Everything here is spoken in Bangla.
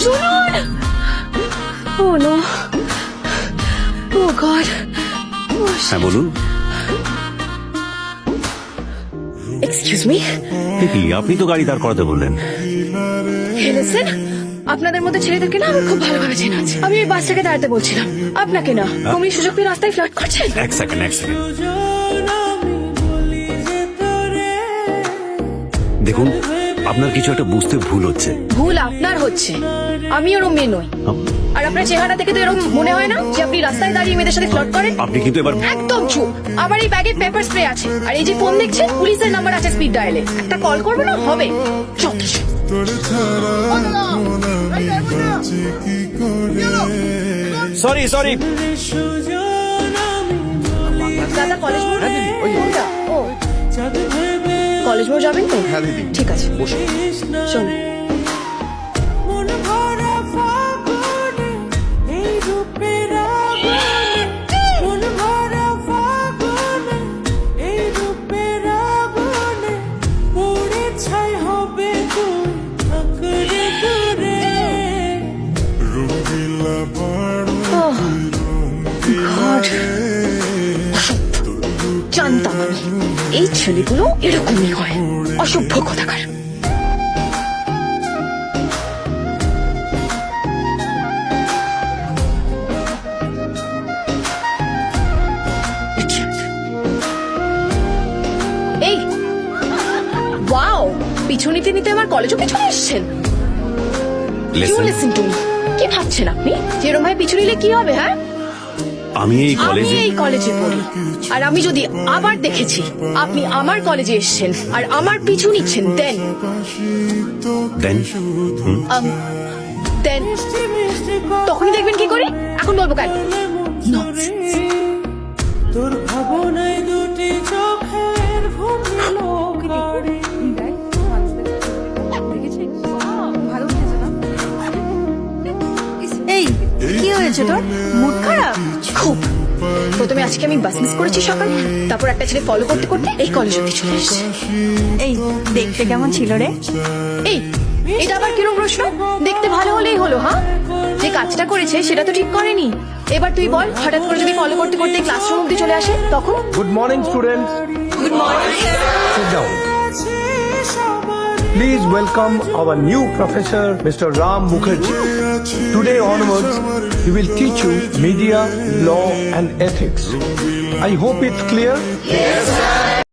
শুনুন। ও নো, ও গড। হ্যাঁ বলুন। এক্সকিউজ মি, কি আপনি তো গাড়ি দাঁড় করাতে বললেন। লিসেন, আপনাদের মধ্যে ছেলেদেরকে না আমার খুব ভালোভাবে চেনা আছে। আমি ওই বাসটাকে দাঁড়াতে বলছিলাম, আপনাকে না। তুমি সুযোগ পেয়ে রাস্তায় ফ্লার্ট করছেন। এক সেকেন্ড। দেখুন, আপনার কিছু একটা বুঝতে ভুল হচ্ছে। ভুল আপনার হচ্ছে, আমি ওরম মেয়ে নই। আর আপনার চেহারা থেকে তো এরকম মনে হয় না যে আপনি রাস্তায় দাঁড়িয়ে মেয়েদের সাথে ফ্লার্ট করেন। আপনি কিন্তু এবার একদম চুপ। আমার এই ব্যাগে পেপার স্প্রে আছে, আর এই যে ফোন দেখছেন, পুলিশের নাম্বার আছে স্পিড ডায়ালে। একটা কল করবো না হবে? যথেষ্ট। সরি দাদা কলেজ মোড় কোনটা? ও কলেজ মোড় যাবেন তো? হ্যাঁ দিদি। ঠিক আছে, চল। জানতাম আমি এই ছেলেগুলো এরকমই হয়, অসভ্য কথাকার। এই ওয়াও, পিছু নিতে নিতে আমার কলেজও পিছনে এসছেন। You listen to me. কি ভাবছেন আপনি যেরকম ভাই পিছু নিলে কি হবে? হ্যাঁ, আমি এই আমি কলেজে এই কলেজে পড়ি, আর আমি যদি আবার দেখেছি আপনি আমার কলেজে এসেছেন আর আমার পিছু নিচ্ছেন, দেন তখনই দেখবেন কি করে। এখন বলবো কেন? Nonsense. তোর ভাবনায় দুটি চোখের ঘুম করে। এই কি হয়েছে তোর? মুড খারাপ খুব। প্রথমে আজকে আমি বাস মিস করেছি সকালে, তারপর একটা ছেলে ফলো করতে করতে এই কলেজ অব্দি চলে এসেছে। এই দেখতে কেমন ছিল রে? এই এটা আবার কিরকম প্রশ্ন? দেখতে ভালো হলেই হলো? হ্যাঁ, যে কাজটা করেছে সেটা তো ঠিক করেনি। এবার তুই বল, হঠাৎ করে যদি ফলো করতে করতে ক্লাসরুম অব্দি চলে আসে তখন? Good morning, students. Good morning. Sit down. Please welcome our new professor, Mr. Ram Mukherjee. Today onwards, he will teach you media, law, and ethics. I hope it's clear. Yes, sir.